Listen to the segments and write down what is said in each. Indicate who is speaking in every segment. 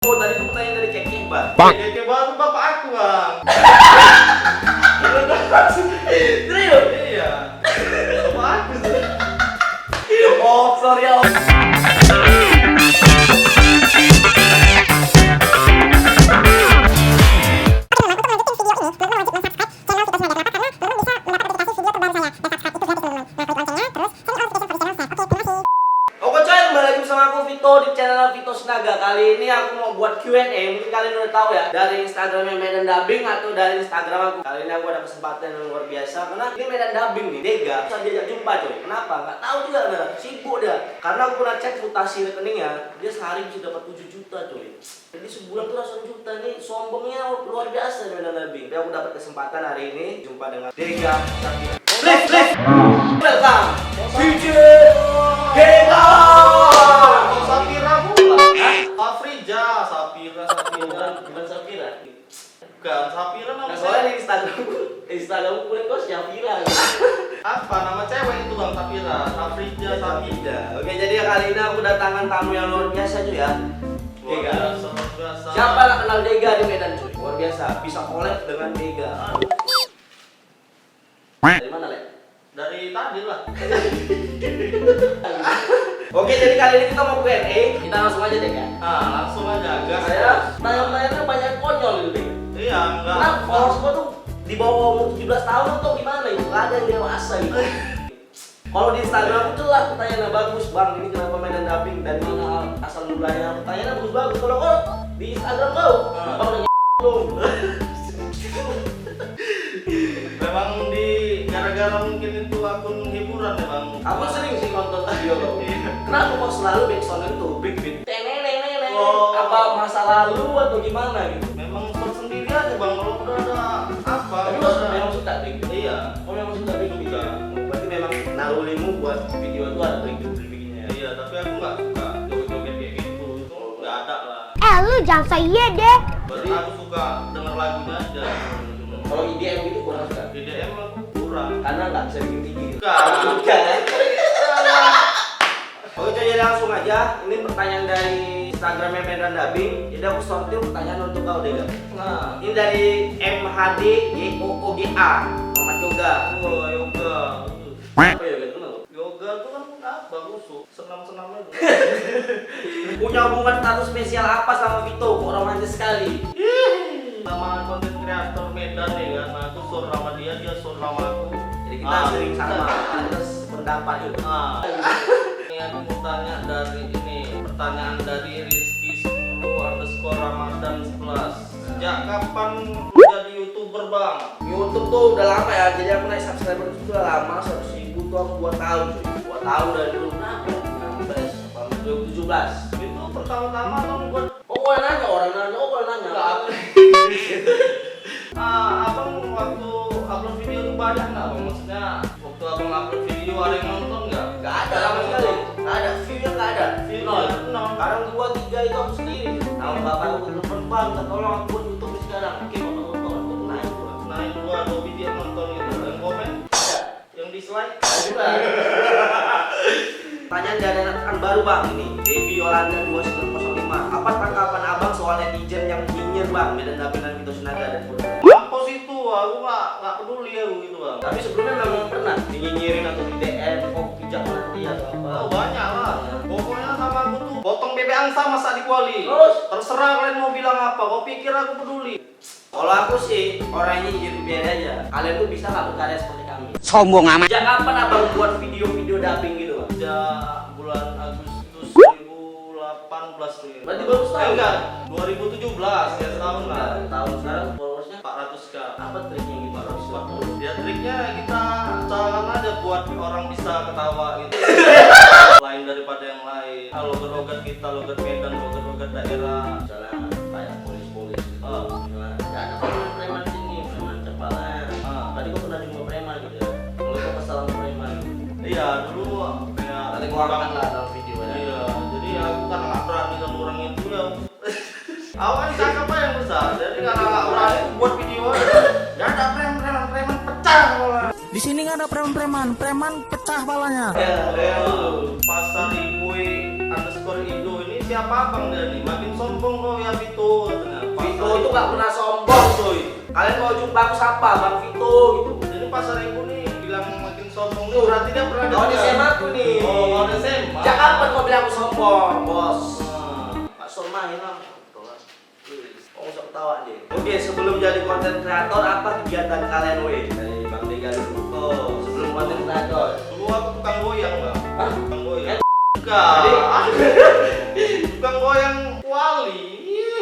Speaker 1: Oh, tadi tuh pertanyaan dari Keke, Bang.
Speaker 2: Keke baru bapak aku, Bang.
Speaker 1: Serius?
Speaker 2: Iya. Bapak aku sih.
Speaker 1: Oh, sorry ya. Di channel Vito Sinaga. Kali ini aku mau buat Q&A. Mungkin kalian udah tahu ya, dari Instagramnya Medan Dubbing atau dari Instagram aku. Kali ini aku ada kesempatan yang luar biasa karena ini Medan Dubbing nih, Dega bisa diajak jumpa coy. Kenapa? Nggak tahu juga nah. Sibuk dia. Karena aku pernah cek mutasi rekeningnya, dia sehari bisa dapat 7 juta coy. Jadi sebulan tuh ratusan juta nih, sombongnya luar biasa Medan Dubbing. Jadi aku dapat kesempatan hari ini jumpa dengan Dega Sapira. Please, welcome DJ Dega. Bukan Sapira.
Speaker 2: Bukan Sapira nama
Speaker 1: Nah,
Speaker 2: saya.
Speaker 1: soalnya di Instagram kulit kok Sapira.
Speaker 2: Apa nama cewek itu, Bang? Sapira. Afrija Sapira.
Speaker 1: Oke, jadi kali ini aku datangan tamu yang luar biasa cuy ya. Dega.
Speaker 2: Luar biasa.
Speaker 1: Siapa nggak kenal Dega di Medan cuy? Luar biasa, bisa collab dengan Dega. Dari mana, Le?
Speaker 2: Dari tadi lah.
Speaker 1: Oke, jadi kali ini kita mau Q&A. Kita langsung aja deh kan.
Speaker 2: Langsung aja gas.
Speaker 1: Saya tanya-tanya banyak konyol gitu deh.
Speaker 2: Iya, enggak.
Speaker 1: Kenapa followers gua tuh di bawah umur 17 tahun atau gimana itu? Gak ada yang dewasa gitu. Kalau di Instagram itu lah pertanyaannya bagus, Bang. Ini kenapa Medan Dubbing? Dari mana asal mulanya? Pertanyaannya bagus-bagus. Kalau kau di Instagram kau, Bang udah belum?
Speaker 2: Memang di gara-gara mungkin itu akun hiburan ya, Bang.
Speaker 1: Aku sering sih nonton video kau. Kenapa kau selalu backsound itu big beat? Teneneneneng.
Speaker 2: Oh.
Speaker 1: Apa masa lalu atau gimana gitu?
Speaker 2: Memang bersendiri aja, Bang. Kalau udah ada apa?
Speaker 1: Tapi
Speaker 2: udah
Speaker 1: kau
Speaker 2: ada.
Speaker 1: memang suka big beat?
Speaker 2: Iya.
Speaker 1: Kau memang suka big beat?
Speaker 2: Suka.
Speaker 1: Berarti memang narulimu buat video itu ada big beat-beatnya.
Speaker 2: Iya, tapi aku nggak suka joget-joget kayak gitu. Itu nggak ada lah.
Speaker 3: Lu jangan say iya deh.
Speaker 2: Berarti aku suka denger lagunya aja.
Speaker 1: Kalau IDM gitu kurang suka?
Speaker 2: Di DM aku kurang.
Speaker 1: Karena nggak bisa bikin tinggi gitu.
Speaker 2: Bukan.
Speaker 1: Oke, jadi langsung aja. Ini pertanyaan dari Instagramnya Medan Dubbing. Jadi aku sortir pertanyaan untuk kau Dega. Nah, ini dari MHDYOOGA Muhammad Yoga.
Speaker 2: Oh, yoga.
Speaker 1: Apa yoga itu kenal?
Speaker 2: Yoga tuh kan apa? Busuk. Senam-senam aja.
Speaker 1: Punya hubungan status spesial apa sama Vito? Kok romantis sekali?
Speaker 2: Sama konten kreator Medan ya kan. Aku sur sama dia sur sama aku.
Speaker 1: Jadi kita sering sama atas pendapat gitu.
Speaker 2: Ini aku mau tanya dari ini. Pertanyaan dari Rizky 10_Ramadan11. Sejak kapan lu jadi YouTuber, Bang?
Speaker 1: YouTube tuh udah lama ya. Jadi aku naik subscriber itu udah lama. 100.000 tuh aku 2 tahun cuy. 2 tahun dari dulu. Kenapa? 16 apa 2017.
Speaker 2: Itu pertama-tama tahun buat
Speaker 1: Oh, kau yang nanya, orang nanya, oh kau yang nanya.
Speaker 2: enggak. Abang waktu upload video itu banyak nggak, Bang? Maksudnya waktu abang upload video ada yang nonton nggak?
Speaker 1: Gak ada sama sekali. Gak ada, view-nya gak ada.
Speaker 2: View
Speaker 1: Nol.
Speaker 2: nol.
Speaker 1: Sekarang 2, 3 itu aku sendiri. Sama bapak aku telepon, Bang, tolong aku buat YouTube sekarang. Oke, bapak aku naik.
Speaker 2: Naik dua video yang nonton gitu. Yang komen,
Speaker 1: Ada.
Speaker 2: yang dislike.
Speaker 1: Juga. Pertanyaan dari rekan baru Bang ini. Devi Yolanda 2905. Apa tanggapan Abang soal netizen yang nyinyir Bang Medan Dubbing dan Vito Sinaga dan
Speaker 2: Apa sih itu? Aku nggak peduli aku gitu, Bang.
Speaker 1: tapi sebelumnya memang pernah dinyinyirin atau di DM kok pijak nanti atau apa?
Speaker 2: Oh, banyak lah. Pokoknya sama aku tuh potong bebek angsa masa di kuali.
Speaker 1: Terus?
Speaker 2: Terserah kalian mau bilang apa. Kau pikir aku peduli?
Speaker 1: Kalau aku sih orang yang nyinyir biar aja. Kalian tuh bisa nggak berkarya seperti kami?
Speaker 3: Sombong amat.
Speaker 1: Sejak kapan Abang buat video-video dubbing gitu Bang?
Speaker 2: Sejak bulan Agustus 2018 nih.
Speaker 1: Berarti baru setahun?
Speaker 2: Enggak, 2017 ya, setahun lah.
Speaker 1: Tahun sekarang followersnya
Speaker 2: 400k.
Speaker 1: apa triknya gitu? 440.
Speaker 2: Ya triknya kita usahakan aja buat orang bisa ketawa gitu. Lain daripada yang lain. Logat-logat kita, logat Medan, logat-logat daerah.
Speaker 1: Misalnya kayak polis-polis gitu.
Speaker 2: Oh.
Speaker 1: Misalnya, ya ada preman sini, preman cepalan. Tadi gua pernah jumpa preman gitu ya. Kalau gua kesal sama preman.
Speaker 2: Iya, dulu kayak
Speaker 1: Nanti gua angkat lah dalam video ya.
Speaker 2: Iya, jadi aku kan nggak berani sama orang itu ya. Awan cakep apa yang besar, jadi karena nggak berani buat video aja. Ya ada preman pecah malah.
Speaker 3: Di sini nggak ada preman, preman pecah palanya.
Speaker 1: Ya,
Speaker 2: Pasar Ibu _Indo ini siapa? siapa abang dia nih? Makin sombong kau ya Vito katanya.
Speaker 1: Vito itu nggak pernah sombong cuy. Kalian mau jumpa aku siapa? Bang Vito gitu.
Speaker 2: Jadi pasar ibu nih bilang makin sombong nih berarti dia pernah
Speaker 1: Kawan
Speaker 2: dengar.
Speaker 1: SMA aku nih.
Speaker 2: Oh, kawan SMA.
Speaker 1: Sejak kapan kau bilang aku sombong, bos?
Speaker 2: Ah.
Speaker 1: Pak Sormahin lah. Oh, usah ketawa deh. Oke, sebelum jadi konten kreator apa kegiatan kalian weh? Dari Bang Dega dulu. Oh, sebelum konten kreator.
Speaker 2: Dulu aku tukang goyang bang.
Speaker 1: Hah?
Speaker 2: Tukang goyang.
Speaker 1: Jadi-
Speaker 2: Tukang goyang wali.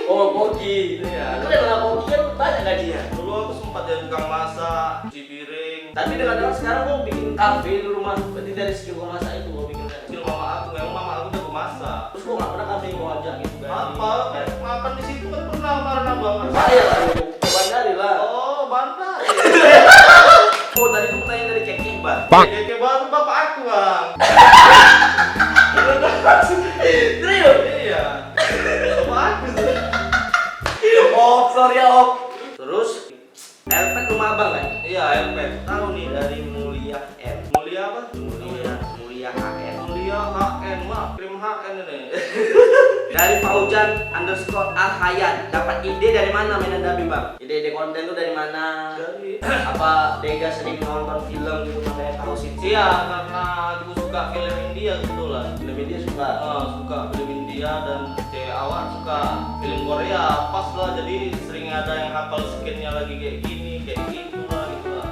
Speaker 1: Oh, Poki.
Speaker 2: Iya.
Speaker 1: Itu dengan Poki kan banyak gajinya.
Speaker 2: Dulu aku sempat jadi tukang masak, cuci piring.
Speaker 1: Tapi dengan sekarang kau bikin kafe di rumah. Berarti dari skill kau masak itu kau bikin kafe.
Speaker 2: Kecil mama aku, memang mama aku jago masak.
Speaker 1: Terus kau nggak pernah kafe mau ajak gitu kan?
Speaker 2: Apa? Makan di situ kan pernah karena bang.
Speaker 1: Saya lah itu. Bandari lah.
Speaker 2: Oh, bantai.
Speaker 1: Oh, tadi tuh pertanyaan dari Kek Iqbal.
Speaker 2: Keke baru bapak aku bang.
Speaker 1: Serius?
Speaker 2: Iya. Bapak aku sih.
Speaker 1: Oh, sorry ya, Om. Terus Elpet rumah abang kan?
Speaker 2: Iya, LP.
Speaker 1: Tahu nih dari Mulia N.
Speaker 2: Mulia apa?
Speaker 1: Mulia HN.
Speaker 2: Mulia HN mah, krim HN ini.
Speaker 1: Dari Fauzan_Alhayan. Dapat ide dari mana mainan dubbing, Bang? Ide konten tuh dari mana?
Speaker 2: Dari
Speaker 1: Apa Dega sering nonton film gitu makanya tahu sih?
Speaker 2: iya, karena aku suka film India gitu lah.
Speaker 1: Film dia suka.
Speaker 2: Suka film India dan cewek awak suka film Korea. Pas lah, jadi sering ada yang hafal skinnya lagi kayak gini, kayak gitu lah gitu lah.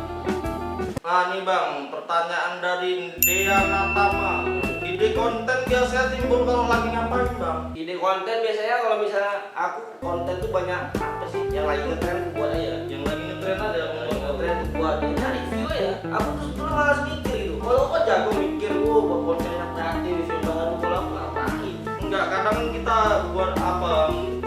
Speaker 2: Nah nih bang, pertanyaan dari Dea Natama. Ide konten biasanya timbul kalau lagi ngapain bang?
Speaker 1: Ide konten biasanya kalau misalnya aku konten tuh banyak apa sih yang lagi ngetren aku buat aja.
Speaker 2: Yang lagi ngetren ada
Speaker 1: Yang lagi
Speaker 2: mau
Speaker 1: ngetren aku buat cari view ya. Aku tuh sebenarnya malas mikir gitu. Kalau kau jago mikir buat konten yang kreatif, yang baru kalau aku ngapain?
Speaker 2: enggak, kadang kan kita buat apa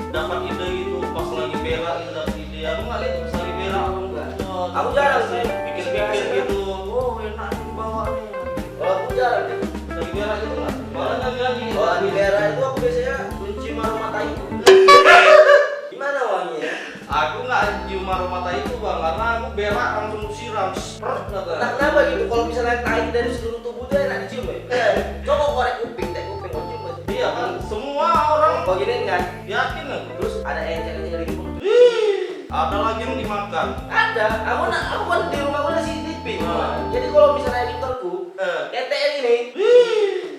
Speaker 2: dapat ide gitu pas lagi berak itu dapat ide. Aku nggak lihat pas lagi berak
Speaker 1: Aku enggak.
Speaker 2: Oh,
Speaker 1: Aku jarang sih.
Speaker 2: pikir-pikir gitu. Oh enak nih bawa nih.
Speaker 1: Kalau aku jarang deh.
Speaker 2: Lagi berak gitu nggak? Malah lagi.
Speaker 1: Kalau di daerah itu aku biasanya mencium aroma tai. Gimana wanginya?
Speaker 2: Aku nggak cium aroma tai itu bang, karena aku berak langsung siram. Sprr, kata.
Speaker 1: Nah, kenapa gitu? Kalau misalnya tai dari seluruh tubuh dia enak dicium ya? Coba korek kuping, teh kuping kau cium aja.
Speaker 2: Iya kan, semua orang
Speaker 1: Kau gini kan?
Speaker 2: yakin aku.
Speaker 1: Terus ada enceng-enceng dari mulut.
Speaker 2: Ada lagi yang dimakan.
Speaker 1: Ada. Aku kan di rumah aku ada CCTV.
Speaker 2: Ah.
Speaker 1: Jadi kalau misalnya editorku, TTN ini,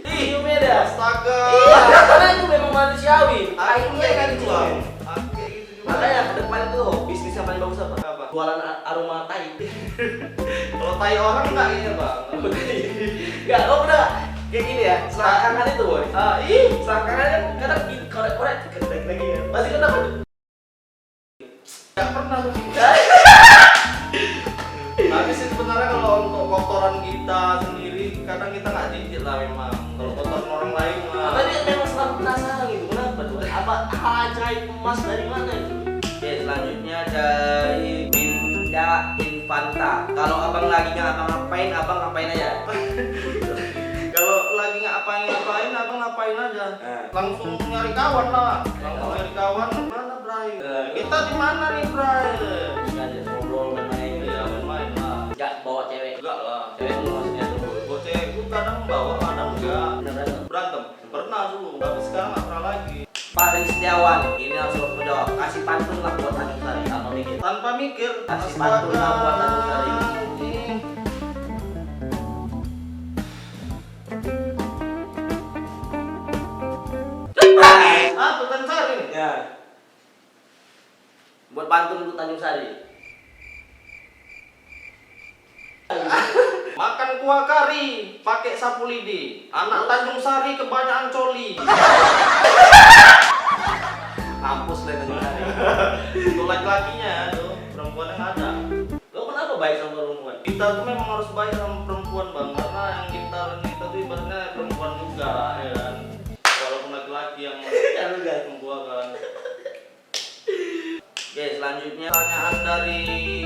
Speaker 1: ciumnya dah.
Speaker 2: Astaga.
Speaker 1: Iya, karena itu memang manusiawi.
Speaker 2: Aku
Speaker 1: Airnya
Speaker 2: kayak
Speaker 1: kan
Speaker 2: gitu
Speaker 1: dicium.
Speaker 2: bang. Aku kayak gitu juga.
Speaker 1: Makanya ke depan itu bisnis yang paling bagus apa?
Speaker 2: Apa?
Speaker 1: Jualan aroma tai.
Speaker 2: Kalau tai orang nggak ini bang.
Speaker 1: Enggak, kau pernah kayak gini ya? Selangkangan itu, boy.
Speaker 2: Ih.
Speaker 1: Selangkangan kan kadang korek-korek dikit lagi ya. Pasti kenapa?
Speaker 2: Nggak pernah tuh. Tapi sih sebenarnya kalau untuk kotoran kita sendiri kadang kita nggak jijik lah memang. Kalau kotoran orang lain mah.
Speaker 1: Tapi memang selalu penasaran gitu, kenapa tuh? Apa ajaib emas dari mana itu? Oke, selanjutnya dari Binda Infanta. Kalau abang lagi nggak ngapa-ngapain, abang ngapain aja?
Speaker 2: Kalau lagi ngapain abang ngapain aja. Langsung nyari kawan lah. Langsung nyari kawan. Mana Bray? Kita di mana nih Bray?
Speaker 1: Nggak ada ngobrol main-main.
Speaker 2: Iya main lah.
Speaker 1: Nggak bawa cewek.
Speaker 2: Enggak lah.
Speaker 1: Cewek itu maksudnya tuh.
Speaker 2: Bocehku kadang bawa, kadang enggak.
Speaker 1: Bener-bener.
Speaker 2: Berantem. Pernah dulu, tapi sekarang nggak pernah lagi.
Speaker 1: Pak Setiawan, ini langsung menjawab. Kasih pantun lah buat Tanjung Sari. Apa mikir?
Speaker 2: Tanpa mikir.
Speaker 1: Kasih pantun lah buat Tanjung Sari.
Speaker 2: Anjing. Ah, Tutan Sari.
Speaker 1: Ya. Buat pantun untuk Tanjung Sari.
Speaker 2: Makan kuah kari, pakai sapu lidi. Anak Tanjung Sari kebanyakan coli.
Speaker 1: Mampus lah Tanjung Sari.
Speaker 2: Itu laki-lakinya tuh, perempuan yang ada.
Speaker 1: Lo kenapa baik sama perempuan?
Speaker 2: Kita tuh memang harus baik sama perempuan bang, karena yang kita tuh ibaratnya perempuan juga, ya kan. Walaupun laki-laki yang
Speaker 1: Ya lu kan.
Speaker 2: membuahkan.
Speaker 1: Oke, selanjutnya
Speaker 2: Pertanyaan dari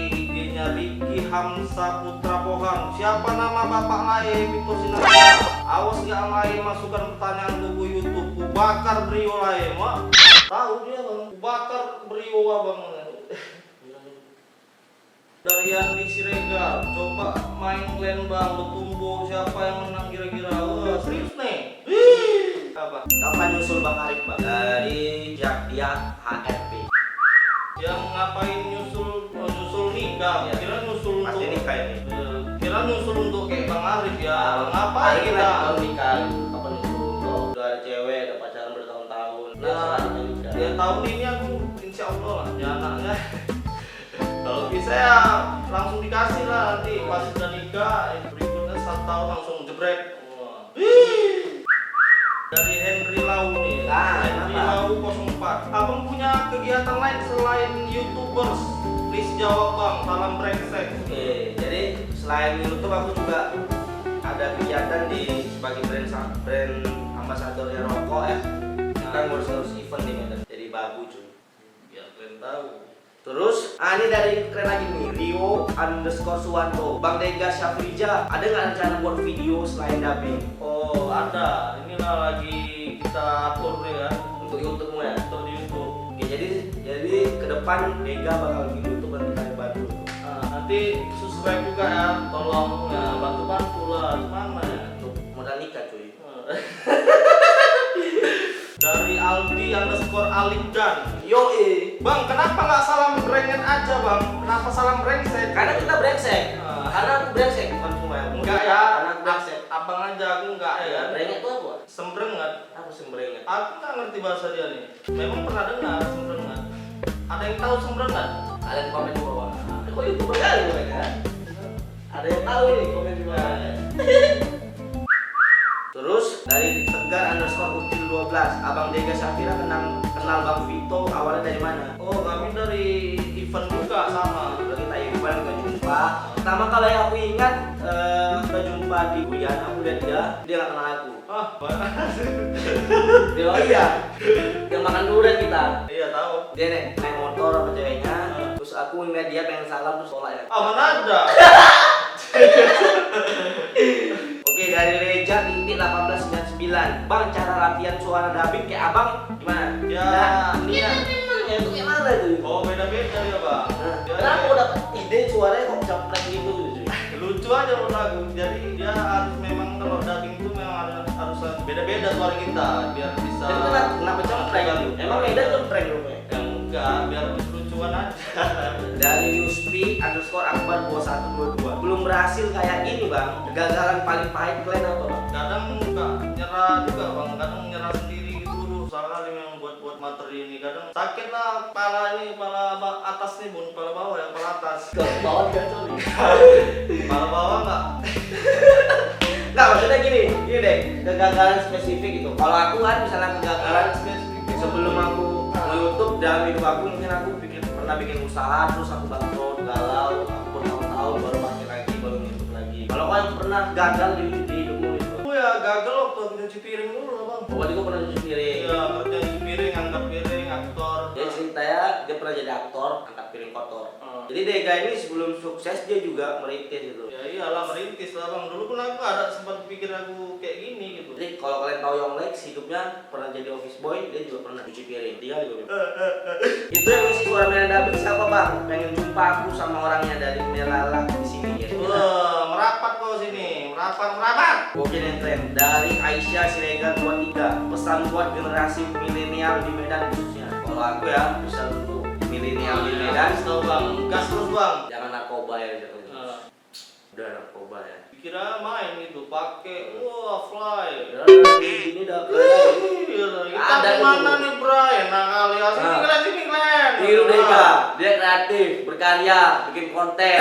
Speaker 2: IG-nya Ricky Hamsa Putra Pohan. Siapa nama bapak lain Vito Sinatria? Awas gak lain masukkan pertanyaan buku YouTube. Kubakar Brio lain, mak. Tahu dia bang. Kubakar Brio bang. Dari Andi Siregar, coba main Glen bang, Betumbo siapa yang menang kira-kira? Wah, serius nih. Apa?
Speaker 1: Kapan nyusul Bang Arif Bang? Dari Jack dia HRP.
Speaker 2: Yang ngapain nyusul nikah?
Speaker 1: Ya.
Speaker 2: Kira nyusul
Speaker 1: Pasti
Speaker 2: untuk
Speaker 1: nikah ini.
Speaker 2: kira nyusul untuk kayak Bang Arif ya. Ngapain
Speaker 1: Hari
Speaker 2: kita?
Speaker 1: Baru nikah. Kapan nyusul? Udah ada cewek, udah pacaran bertahun-tahun.
Speaker 2: Nah,
Speaker 1: nikah.
Speaker 2: ya tahun ini aku insya Allah lah ya anaknya. Kalau bisa ya langsung dikasih lah nanti pas sudah nikah. Berikutnya 1 tahun langsung jebret. Wah. Dari Henry Lau nih. Henry
Speaker 1: kenapa?
Speaker 2: Lau 04. Abang punya kegiatan lain selain YouTubers? Please jawab Bang. Salam brengsek.
Speaker 1: Oke, jadi selain YouTube aku juga ada kegiatan di sebagai brand ambasadornya rokok ya. Kita ngurus event di Medan. Jadi babu cuy.
Speaker 2: Ya kalian tahu.
Speaker 1: Terus, ini dari keren lagi nih, Rio_Suwanto, Bang Dega Syafrija, ada nggak rencana buat video selain dubbing
Speaker 2: Oh ada. Inilah lagi kita atur ya
Speaker 1: untuk YouTube ya?
Speaker 2: untuk di YouTube.
Speaker 1: Oke, jadi ke depan Dega bakal bikin YouTube dan kita bantu.
Speaker 2: Nah, nanti subscribe juga ya, tolong ya, bantu-bantu lah, gimana ya?
Speaker 1: Untuk modal nikah cuy.
Speaker 2: Dari Aldi_Alikdan.
Speaker 1: Yoi,
Speaker 2: Bang, kenapa nggak salam brengen aja bang? Kenapa salam brengsek?
Speaker 1: karena kita brengsek.
Speaker 2: Ah.
Speaker 1: Karena aku brengsek bukan cuma ya.
Speaker 2: Enggak ya,
Speaker 1: Karena aku brengsek.
Speaker 2: abang aja aku enggak ya.
Speaker 1: Brengsek itu apa?
Speaker 2: Sembrengat.
Speaker 1: Apa sih brengsek?
Speaker 2: Aku nggak ngerti bahasa dia nih. Memang pernah dengar sembrengat. Ada yang tahu sembrengat?
Speaker 1: Ada yang komen di bawah. Kok YouTuber kali mereka? Ada yang tahu nih komen di bawah. Terus dari Tegar_Util12, Abang Dega Syafira kenal Bang Vito awalnya dari mana?
Speaker 2: Oh, kami dari event juga sama.
Speaker 1: Udah kita event kita jumpa. Pertama kali yang aku ingat kita jumpa di Buyan, aku lihat dia nggak kenal aku.
Speaker 2: Ah,
Speaker 1: Dia oh iya, yang makan durian kita.
Speaker 2: iya tahu.
Speaker 1: Dia naik motor sama ceweknya, terus aku ngeliat dia pengen salam terus tolak ya.
Speaker 2: Ah, mana ada?
Speaker 1: Oke, dari Reja titik 1899. Bang, cara latihan suara dubbing kayak abang gimana?
Speaker 2: Ya,
Speaker 1: ini ya. Ya itu kayak mana tuh?
Speaker 2: Oh, beda-beda ya bang.
Speaker 1: Nah,
Speaker 2: Dia-
Speaker 1: kenapa kok dapet ide suaranya kok bisa prank gitu cuy?
Speaker 2: Lucu aja menurut aku. Jadi dia harus memang kalau dubbing itu memang harus beda-beda suara kita biar bisa.
Speaker 1: Jadi kenapa cempreng gitu? Emang Medan cempreng rupanya?
Speaker 2: Ya enggak, biar lucu-lucuan aja.
Speaker 1: Dari Yuspi_Akbar 2122. Belum berhasil kayak ini bang. Kegagalan paling pahit kalian apa bang?
Speaker 2: Kadang enggak nyerah juga bang, kadang nyerah sendiri gitu. Duh, salah nih yang buat materi ini. Kadang sakit lah kepala ini, kepala atas nih bun, kepala bawah yang kepala atas.
Speaker 1: Kalau bawah gak sorry.
Speaker 2: Kepala bawah enggak.
Speaker 1: Nggak, maksudnya gini deh, kegagalan spesifik gitu. Kalau aku kan misalnya kegagalan spesifik sebelum aku YouTube dalam hidup aku mungkin aku pernah bikin usaha terus aku bangkrut, galau, aku bertahun-tahun baru bangkit lagi, baru YouTube lagi. Kalau kalian pernah gagal di hidupmu itu?
Speaker 2: Aku ya gagal waktu aku nyuci piring dulu lah bang.
Speaker 1: Berarti gue pernah cuci piring.
Speaker 2: Iya, kerja nyuci piring, angkat piring, aktor.
Speaker 1: Dia ceritanya dia pernah jadi aktor, angkat piring kotor.
Speaker 2: Hmm.
Speaker 1: Jadi Dega ini sebelum sukses dia juga merintis gitu.
Speaker 2: Ya iyalah merintis lah bang. Dulu pun aku ada sempat pikir aku kayak gini gitu.
Speaker 1: Jadi kalau kalian tahu Yonglex hidupnya pernah jadi office boy, dia juga pernah cuci piring. Tinggal juga. Itu yang ngisi suara Medan Dubbing siapa bang? Pengen jumpa aku sama orangnya dari Melalak di sini ya.
Speaker 2: Wah, merapat kok sini, merapat.
Speaker 1: Oke yang keren dari Aisyah Siregar 23. Pesan buat generasi milenial di Medan khususnya. Kalau aku ya pesan untuk milenial di Medan,
Speaker 2: Tahu bang, gas terus bang.
Speaker 1: jangan narkoba ya gitu.
Speaker 2: Nah,
Speaker 1: Udah narkoba ya.
Speaker 2: dikira main gitu, pakai wah fly.
Speaker 1: Ini udah keren.
Speaker 2: Kita
Speaker 1: Ada
Speaker 2: mana
Speaker 1: itu.
Speaker 2: nih Bray? Nah kali ya sini
Speaker 1: Ah.
Speaker 2: kalian sini kalian.
Speaker 1: Tiru Dega, dia kreatif, berkarya, bikin konten.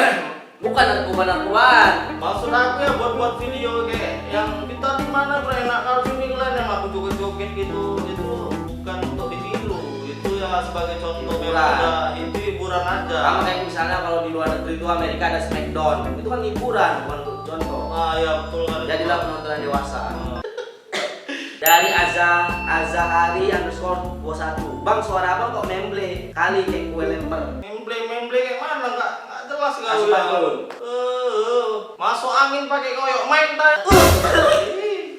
Speaker 1: Bukan narkoba-narkobaan.
Speaker 2: Maksud aku ya buat video kayak yang kita di mana Bray? Nah kalau sini kalian yang aku joget-joget gitu, itu bukan untuk ditiru. Itu ya sebagai contoh
Speaker 1: Hiburan.
Speaker 2: memang itu hiburan aja.
Speaker 1: Sama kayak misalnya kalau di luar negeri itu Amerika ada Smackdown, itu kan hiburan bukan untuk contoh.
Speaker 2: Ah ya betul kan.
Speaker 1: Jadilah penonton yang dewasa.
Speaker 2: Ah.
Speaker 1: Dari Azahari_21. Bang, suara abang kok memble kali kayak kue lemper.
Speaker 2: Memble kayak mana nggak jelas nggak
Speaker 1: Masuk angin.
Speaker 2: masuk angin pakai koyok main tadi.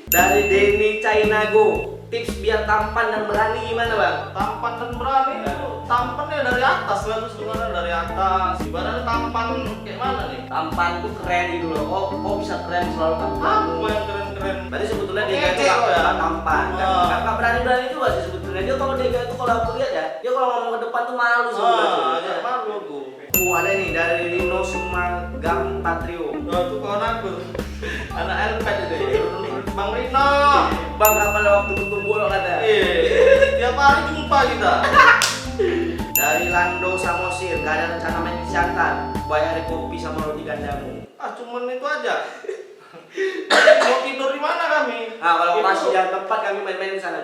Speaker 1: Dari Denny Chinago. Tips biar tampan dan berani gimana bang?
Speaker 2: Tampan dan berani itu tampannya dari atas lah tuh sebenarnya dari atas. Ibaratnya tampan kayak mana nih?
Speaker 1: Tampan tuh keren gitu loh. Kok bisa keren selalu tampan?
Speaker 2: Apa yang keren-keren keren.
Speaker 1: Berarti sebetulnya Dega itu
Speaker 2: Ngecek lo ya.
Speaker 1: nggak tampan, nggak berani juga sih sebetulnya. Dia kalau Dega itu kalau aku lihat ya, dia kalau ngomong ke depan tuh malu sebenarnya.
Speaker 2: Ya malu aku.
Speaker 1: Ada nih dari Rino Sumagam Patrio.
Speaker 2: Oh, itu kawan aku. Anak Elpet itu ya. Bang Rino.
Speaker 1: Bang kapan waktu tutup bola kata?
Speaker 2: Tiap hari jumpa kita.
Speaker 1: Dari Lando Samosir, gak ada rencana main di Siantar, bayar kopi sama roti gandamu.
Speaker 2: Ah, cuman itu aja. Mau tidur di mana kami?
Speaker 1: Nah, kalau
Speaker 2: Itu-
Speaker 1: masih yang tempat kami main-main di sana.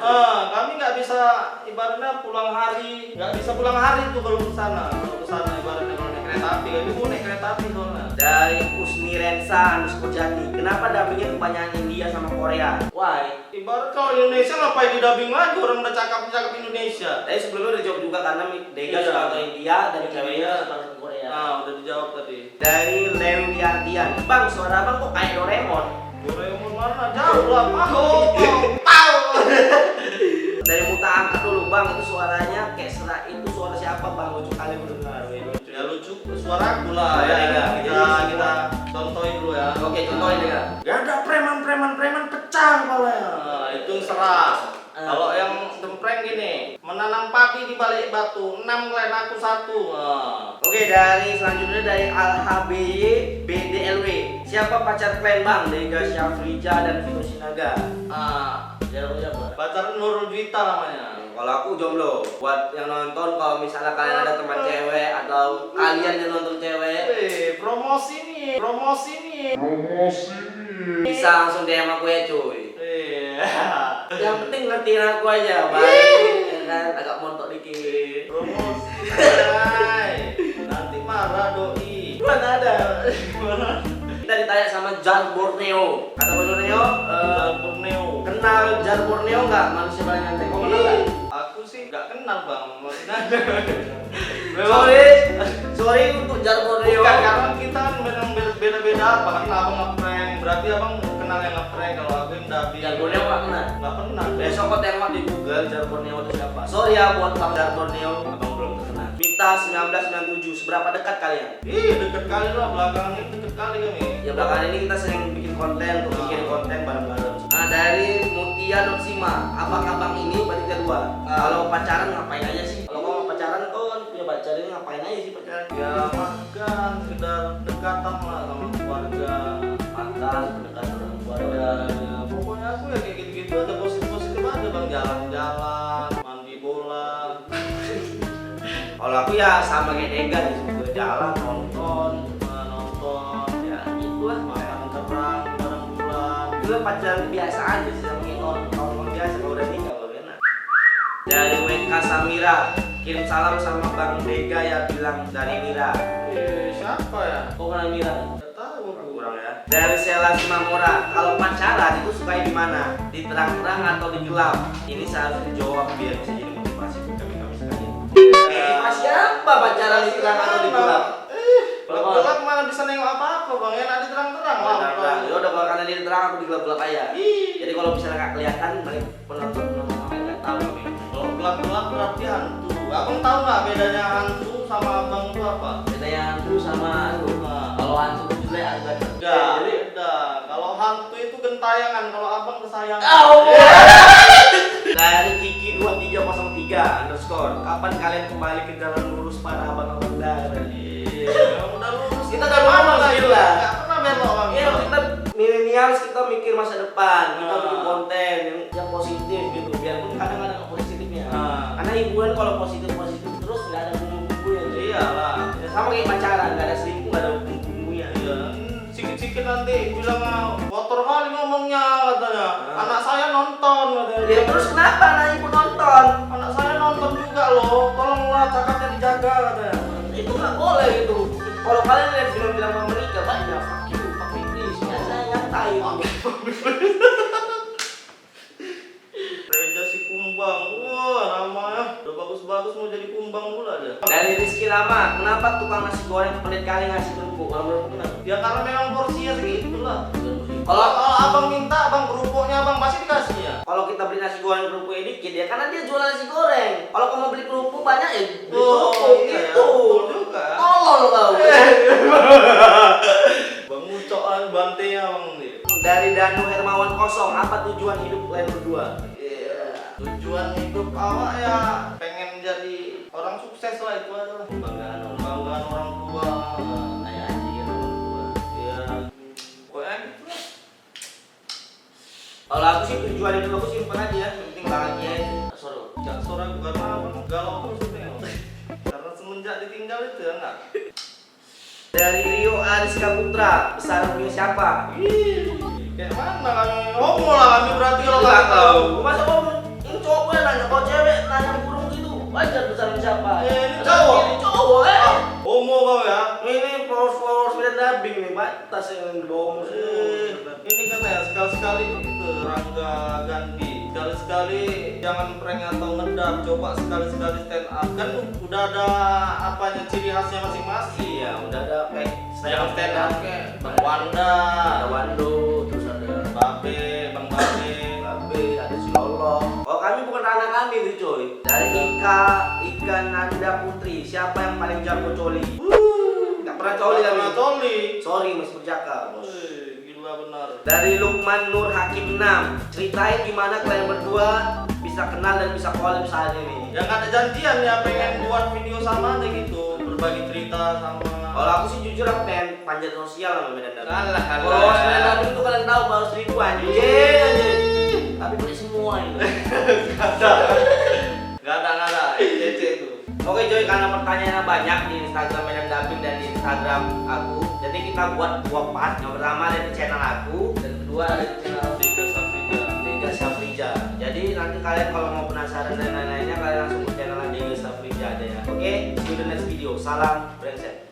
Speaker 2: Kami nggak bisa ibaratnya pulang hari, nggak bisa pulang hari tuh kalau ke sana. Kalau ke sana ibaratnya kalau naik kereta api, kami mau naik kereta api soalnya.
Speaker 1: Dari Usni Rensa Jati, kenapa dubbingnya kebanyakan India sama Korea? Why?
Speaker 2: Ibarat kalau Indonesia ngapain di dubbing lagi, orang udah cakap Indonesia.
Speaker 1: Tadi sebelumnya udah jawab juga karena Dega
Speaker 2: Iya.
Speaker 1: suka nonton India dan
Speaker 2: Iya.
Speaker 1: ceweknya suka nonton Korea.
Speaker 2: Nah, udah dijawab tadi.
Speaker 1: Dari Lewi Ardian, Bang suara abang kok kayak Doraemon?
Speaker 2: Doraemon mana? Jauh lah, tahu.
Speaker 1: Dari Muta angkat dulu Bang, itu suaranya kayak serak, itu suara siapa Bang? Lucu kali mendengar.
Speaker 2: Ya lucu, suara aku lah ya. Kita contohin dulu ya.
Speaker 1: Oke, contohin Dega.
Speaker 2: Gak ada preman pecah kepalanya. Nah, itu serah. Kalau yang tempreng gini, menanam padi di balik batu, 6 klien aku 1.
Speaker 1: Oke, dari selanjutnya dari ALHBY BDLW. Siapa pacar kalian Bang? Dega Syafrija dan Vito Sinaga. Siapa?
Speaker 2: Pacar Nurul Juwita namanya.
Speaker 1: Kalau aku jomblo. Buat yang nonton, kalau misalnya kalian ada teman cewek atau kalian yang nonton cewek,
Speaker 2: Promosi nih.
Speaker 1: bisa langsung DM aku ya cuy. Yang penting ngertiin aku aja, baik, ya kan? Agak montok dikit.
Speaker 2: Promosi. Nanti marah doi.
Speaker 1: Mana ada? Kita ditanya sama Jar Borneo. Kata Borneo,
Speaker 2: Borneo.
Speaker 1: kenal Jar Borneo nggak? Manusia paling ganteng. Kau kenal nggak?
Speaker 2: Aku sih nggak kenal bang, maksudnya.
Speaker 1: Sorry untuk Jar Borneo.
Speaker 2: Bukan, karena kita kan memang beda-beda apa kan abang ngeprank, berarti abang kenal yang ngeprank, kalau aku yang dubbing.
Speaker 1: Jar Borneo nggak kenal.
Speaker 2: Nggak pernah.
Speaker 1: Besok kau tengok di Google Jar Borneo itu siapa. Sorry ya buat Bang Jar Borneo, abang belum terkenal. Mita 1997, seberapa dekat kalian?
Speaker 2: Deket kali lah, belakangan ini deket kali kami.
Speaker 1: Ya belakangan ini kita sering bikin konten, untuk bikin konten bareng-bareng. Nah dari Mutia Dotsima, abang-abang ini berarti kedua. Kalau pacaran ngapain aja sih? Kalau kamu pacaran kau kan punya pacar ini ngapain aja sih pacaran?
Speaker 2: Ya makan, sekedar dekatan lah sama keluarga.
Speaker 1: Makan, pendekatan dengan keluarga.
Speaker 2: Ya, pokoknya aku ya kayak gitu-gitu aja, positif-positif aja bang, jalan-jalan, mandi bola.
Speaker 1: Kalau aku ya sama kayak Dega sih, sebetulnya jalan, nonton,
Speaker 2: Ya
Speaker 1: gitu lah.
Speaker 2: makan terang, bareng bulan.
Speaker 1: Itu pacaran biasa aja sih sama kayak orang biasa kalau udah nikah kalau enak. Dari WK Samira, kirim salam sama Bang Dega ya bilang dari Mira.
Speaker 2: Siapa ya?
Speaker 1: Kok kenal Mira?
Speaker 2: Gak tahu aku.
Speaker 1: Kurang ya. Dari Sela Simamora, kalau pacaran itu suka di mana? Di terang-terang atau di gelap? Ini seharusnya dijawab biar bisa jadi motivasi buat kami sekalian. Motivasi apa pacaran di terang atau di gelap?
Speaker 2: Gelap mana bisa nengok apa-apa bang, enak di terang-terang lah.
Speaker 1: Ya udah kalau karena di terang aku di gelap-gelap aja. Jadi kalau misalnya nggak kelihatan, balik penonton nggak tahu kami.
Speaker 2: Kalau gelap-gelap berarti hantu. Abang tahu nggak bedanya hantu sama abang itu apa?
Speaker 1: Bedanya hantu sama hantu. Kalau hantu itu jelek agak.
Speaker 2: Jadi beda. Kalau hantu itu gentayangan, kalau abang kesayangan.
Speaker 1: Dari Kiki 2303 _ kapan kalian kembali ke jalan lurus para abang-abang dari?
Speaker 2: Udah lurus.
Speaker 1: Kita udah lama lah gila.
Speaker 2: Nggak pernah belok bang.
Speaker 1: Iya, kita milenial kita mikir masa depan, kita bikin konten yang positif gitu, biarpun kadang ada positifnya. Karena hiburan kalau positif terus nggak ada bumbu-bumbunya.
Speaker 2: Iyalah.
Speaker 1: Ya, sama kayak pacaran, nggak ada selingkuh, nggak ada bumbu-bumbunya.
Speaker 2: Iya. Sikit-sikit nanti bilang kotor kali ngomongnya katanya. Anak saya nonton katanya.
Speaker 1: Ya terus kenapa anak ibu nonton?
Speaker 2: Anak saya nonton juga loh. Tolonglah cakapnya dijaga katanya.
Speaker 1: Itu nggak boleh gitu. Kalau kalian lihat film-film Amerika banyak fuck me please, saya nyantai.
Speaker 2: Reja si Kumbang. Wah, namanya udah bagus-bagus mau jadi kumbang pula dia.
Speaker 1: Dari Rizky Lama, kenapa tukang nasi goreng pelit kali ngasih kerupuk? Kalau kerupuk kenapa?
Speaker 2: Ya karena memang porsinya segitu lah.
Speaker 1: Kalau
Speaker 2: Kalau abang minta, abang kerupuknya abang pasti dikasih ya.
Speaker 1: kalau kita beli nasi goreng kerupuknya dikit ya karena dia jual nasi goreng. Kalau kamu beli kerupuk banyak ya beli kerupuk
Speaker 2: iya ya,
Speaker 1: gitu.
Speaker 2: betul juga.
Speaker 1: Tolol kau.
Speaker 2: Bang Ucoan bantenya bang nih.
Speaker 1: Dari Danu Hermawan 0, Apa tujuan hidup kalian berdua?
Speaker 2: Tujuan hidup awak ya pengen jadi orang sukses lah, itu aja lah. Kebanggaan orang tua.
Speaker 1: Kayak anjing orang tua.
Speaker 2: Ya, pokoknya gitu lah.
Speaker 1: Kalau aku sih tujuan hidup aku simpel aja ya, yang penting bahagia aja. Sorry.
Speaker 2: Jak sore karena abang galau terus sebenarnya. Karena semenjak ditinggal itu ya enggak.
Speaker 1: Dari Rio Ariska Putra, besar punya siapa?
Speaker 2: Kayak mana kami ngomong lah kami berarti kalau nggak tahu.
Speaker 1: Masa kamu ini cowok gue nanya, kalau cewek nanya burung gitu, wajar besar siapa?
Speaker 2: Ini cowok.
Speaker 1: Ini cowok
Speaker 2: Homo kau ya.
Speaker 1: Ini followers Medan Dubbing nih, batas yang bawa
Speaker 2: Ini kan ya sekali-sekali itu Rangga Gandhi. Sekali-sekali jangan prank atau ngedab, coba sekali-sekali stand up. Kan udah ada apanya ciri khasnya masing-masing.
Speaker 1: Iya, udah ada kayak
Speaker 2: Yang stand up kayak Bang Wanda,
Speaker 1: ada Wando, terus ada
Speaker 2: Babe, Bang Babe.
Speaker 1: Babe, ada si Lolo. Oh, kami bukan ranah kami itu coy. Dari Ika Nanda Putri, siapa yang paling jago coli? Gak pernah coli kami.
Speaker 2: Pernah coli.
Speaker 1: Sorry, Mas Perjaka, bos.
Speaker 2: Gila benar.
Speaker 1: Dari Lukman Nur Hakim 6, ceritain gimana kalian berdua bisa kenal dan bisa collab saat ini.
Speaker 2: Yang ada janjian ya pengen buat video sama aja gitu, berbagi cerita sama.
Speaker 1: Kalau aku sih jujur aku pengen panjat sosial sama Medan Dubbing.
Speaker 2: Alah,
Speaker 1: Kalau Medan Dubbing itu kalian tahu baru 1000 anjing. Tapi beli semua ini.
Speaker 2: Gak ada, cece itu.
Speaker 1: Oke Joy, karena pertanyaannya banyak di Instagram Medan Dubbing dan di Instagram aku, jadi kita buat 2 part. Yang pertama ada di channel aku, dan kedua ada di channel Dega Safrija. Jadi nanti kalian kalau mau penasaran dan lain-lainnya, kalian langsung ke channel Dega Safrija aja ya. Oke, see you in the next video. Salam brengsek.